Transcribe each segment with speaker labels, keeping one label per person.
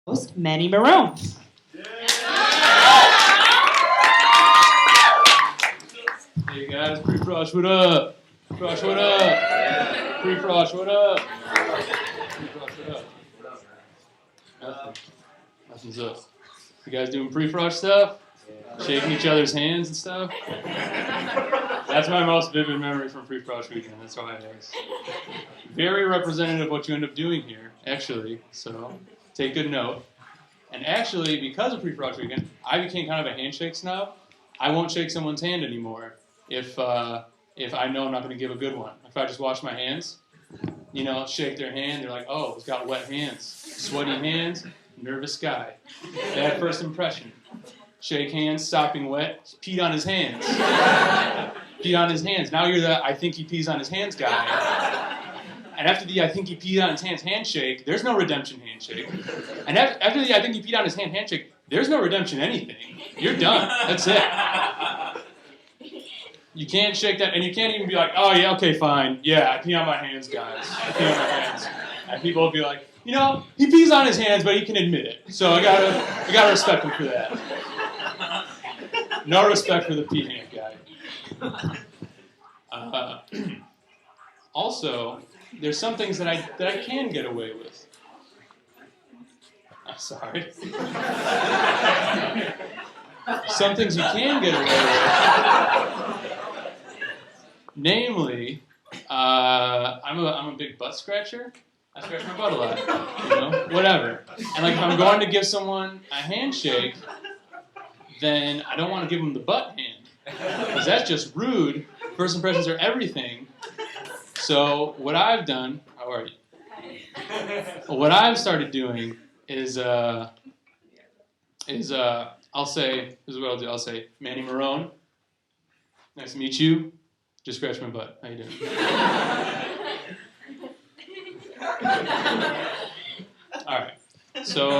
Speaker 1: host, Manny Morone.
Speaker 2: Hey guys, Prefrosh, what up? Prefrosh, what up? Prefrosh, what up? Prefrosh, what up? Nothing. Nothing's up. You guys doing Prefrosh stuff? Shaking each other's hands and stuff? That's my most vivid memory from Prefrosh weekend. That's why it is. Very representative of what you end up doing here, actually. So take good note. And actually, because of Prefrosh weekend, I became kind of a handshake snob. I won't shake someone's hand anymore if I know I'm not going to give a good one. If I just wash my hands, shake their hand, they're like, oh, he's got wet hands. Sweaty hands, nervous guy. Bad first impression. Shake hands, sopping wet, peed on his hands. Peed on his hands. Now you're the I think he pees on his hands guy. And after the I think he peed on his hands handshake, there's no redemption handshake. And after the I think he peed on his hand handshake, there's no redemption anything. You're done. That's it. You can't shake that, and you can't even be like, oh yeah, okay, fine. Yeah, I pee on my hands, guys. I pee on my hands. And people will be like, he pees on his hands, but he can admit it. So I gotta respect him for that. No respect for the pee hand guy. Also, there's some things that I can get away with. I'm sorry. Some things you can get away with. Namely, I'm a big butt scratcher. I scratch my butt a lot, whatever. And if I'm going to give someone a handshake, then I don't want to give them the butt hand, because that's just rude. First impressions are everything. So what I've done, how are you? What I've started doing is I'll say, this is what I'll do. I'll say, Manny Morone, nice to meet you. Just scratch my butt. How you doing? All right. So,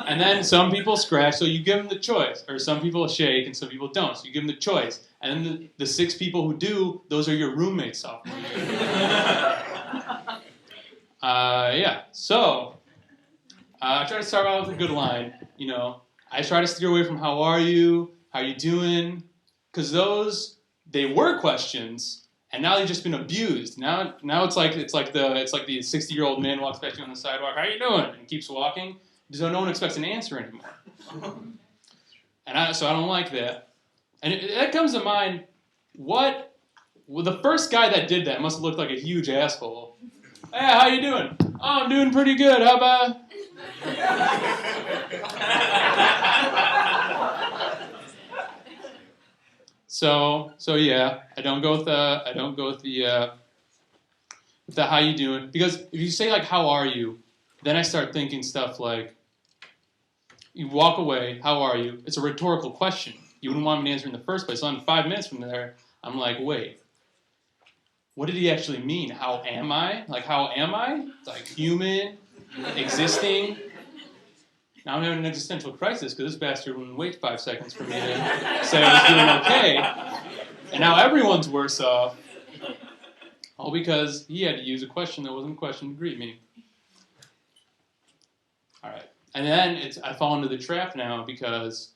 Speaker 2: and then some people scratch, so you give them the choice. Or some people shake, and some people don't. So you give them the choice. And then the 6 people who do, those are your roommates sophomore year. Yeah. So, I try to start out with a good line. I try to steer away from how are you, how you doing, because they were questions, and now they've just been abused. Now it's like the 60-year-old man walks past you on the sidewalk. How you doing? And keeps walking. So no one expects an answer anymore. So I don't like that. And that comes to mind. The first guy that did that must have looked like a huge asshole. Hey, how you doing? Oh, I'm doing pretty good. How about? So yeah, I don't go with the how you doing, because if you say how are you, then I start thinking stuff like, you walk away, how are you? It's a rhetorical question. You wouldn't want me to answer in the first place. So in 5 minutes from there, I'm like, wait, what did he actually mean? How am I? How am I? Human, existing. Now I'm having an existential crisis because this bastard wouldn't wait 5 seconds for me to say I was doing okay. And now everyone's worse off. All because he had to use a question that wasn't a question to greet me. All right. And then I fall into the trap now because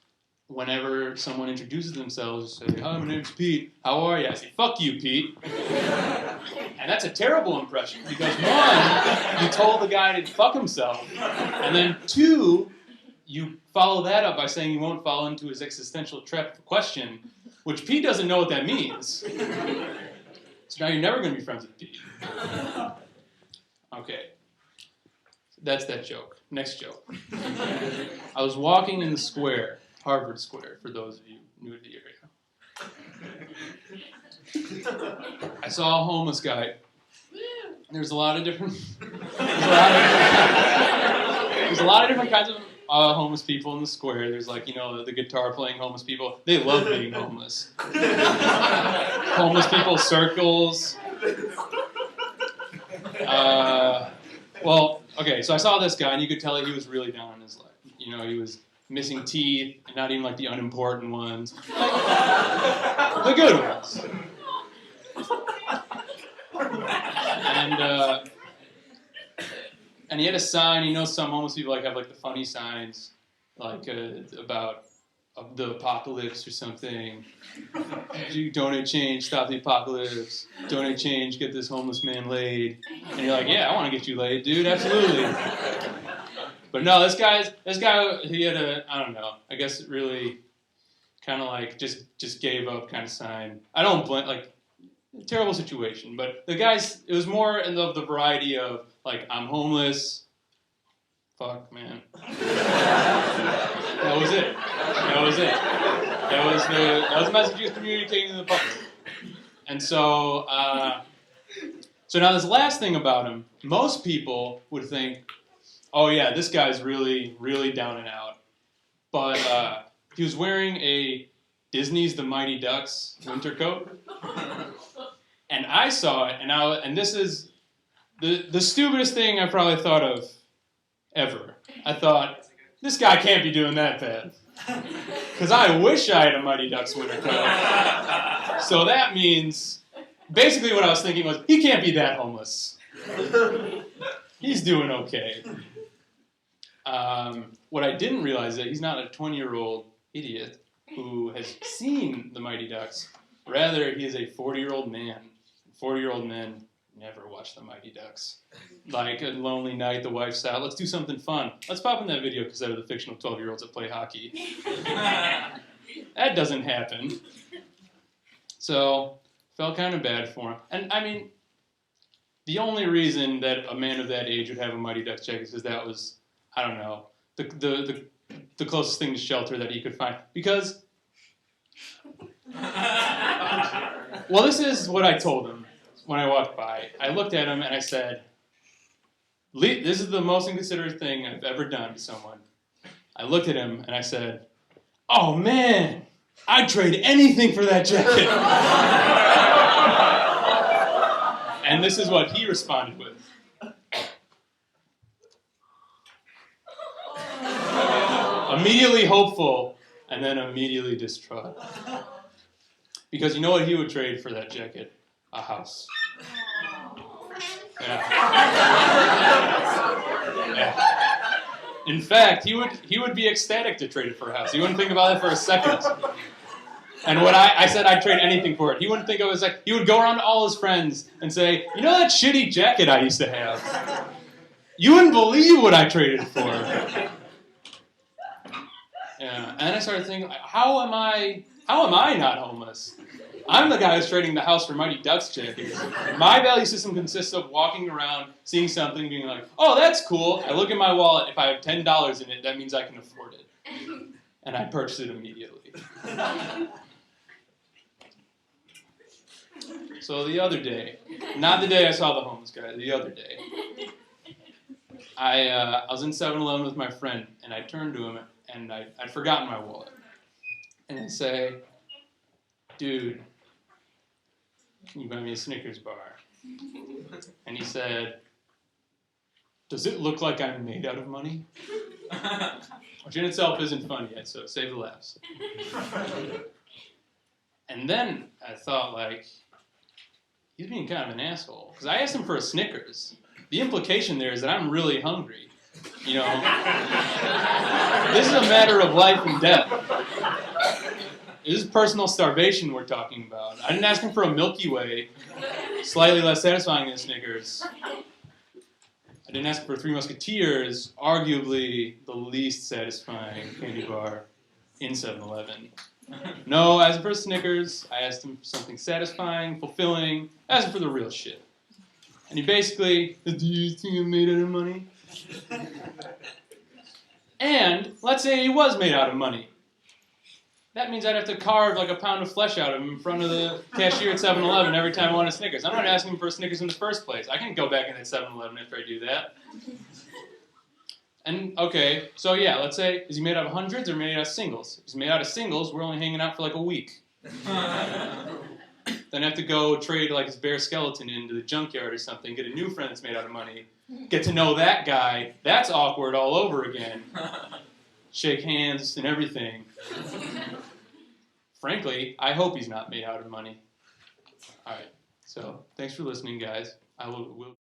Speaker 2: whenever someone introduces themselves, say, hi, my name's Pete. How are you? I say, fuck you, Pete. And that's a terrible impression because 1, you told the guy to fuck himself. And then 2, you follow that up by saying you won't fall into his existential trap question, which Pete doesn't know what that means. So now you're never going to be friends with Pete. Okay. That's that joke. Next joke. I was walking in the square, Harvard Square, for those of you new to the area. I saw a homeless guy. There's a lot of different kinds of homeless people in the square. There's the guitar playing homeless people. They love being homeless. Homeless people circles. Okay, so I saw this guy, and you could tell he was really down on his life. He was missing teeth, and not even the unimportant ones. The good ones. And he had a sign. You know, some homeless people like have like the funny signs, like about the apocalypse or something. You donate change, stop the apocalypse. Donate change, get this homeless man laid. And you're like, yeah, I want to get you laid, dude, absolutely. But no, this guy, he had I don't know, I guess it really kind of like just gave up kind of sign. I don't blame, like, terrible situation. But the guys, it was more in the variety of, like, I'm homeless. Fuck, man. That was it. That was the message he was communicating to the public. And so, so now this last thing about him, most people would think, oh yeah, this guy's really, really down and out. But he was wearing a Disney's The Mighty Ducks winter coat. And I saw it, and this is the stupidest thing I probably thought of ever. I thought, this guy can't be doing that bad. Because I wish I had a Mighty Ducks winter coat. So that means, basically what I was thinking was, he can't be that homeless. He's doing okay. What I didn't realize is that he's not a 20-year-old idiot who has seen the Mighty Ducks. Rather, he is a 40-year-old man. 40-year-old men never watch the Mighty Ducks. Like a lonely night, the wife's out. Let's do something fun. Let's pop in that video cassette of the fictional 12-year-olds that play hockey. That doesn't happen. So, felt kind of bad for him. And I mean, the only reason that a man of that age would have a Mighty Ducks jacket is because that was, I don't know, the closest thing to shelter that he could find. Because, well, this is what I told him when I walked by. I looked at him and I said, this is the most inconsiderate thing I've ever done to someone. I looked at him and I said, oh man, I'd trade anything for that jacket. And this is what he responded with. Immediately hopeful, and then immediately distraught. Because you know what he would trade for that jacket? A house. Yeah. Yeah. In fact, he would be ecstatic to trade it for a house. He wouldn't think about it for a second. And what I said I'd trade anything for it. He wouldn't think of it as like, he would go around to all his friends and say, you know that shitty jacket I used to have? You wouldn't believe what I traded it for. Yeah. And then I started thinking, how am I not homeless? I'm the guy who's trading the house for Mighty Ducks jackets. My value system consists of walking around, seeing something, being like, oh, that's cool. I look at my wallet. If I have $10 in it, that means I can afford it. And I purchase it immediately. So the other day, not the day I saw the homeless guy, the other day, I was in 7-Eleven with my friend, and I turned to him, and I'd forgotten my wallet. And I say, dude, can you buy me a Snickers bar? And he said, does it look like I'm made out of money? Which in itself isn't funny yet, so save the laughs. And then I thought, like, he's being kind of an asshole. Because I asked him for a Snickers. The implication there is that I'm really hungry. You know, this is a matter of life and death. This is personal starvation we're talking about. I didn't ask him for a Milky Way, slightly less satisfying than Snickers. I didn't ask him for Three Musketeers, arguably the least satisfying candy bar in 7-Eleven. No, I asked him for Snickers. I asked him for something satisfying, fulfilling. I asked him for the real shit. And he basically, do you think I'm made out of money? And let's say he was made out of money. That means I'd have to carve like a pound of flesh out of him in front of the cashier at 7-Eleven every time I want a Snickers. I'm not asking him for a Snickers in the first place. I can go back in at 7-Eleven after I do that. And, okay, so yeah, let's say, is he made out of hundreds or made out of singles? If he's made out of singles, we're only hanging out for like a week. Then I have to go trade like his bare skeleton into the junkyard or something, get a new friend that's made out of money, get to know that guy. That's awkward all over again. Shake hands and everything. Frankly, I hope he's not made out of money. All right, so thanks for listening, guys. I will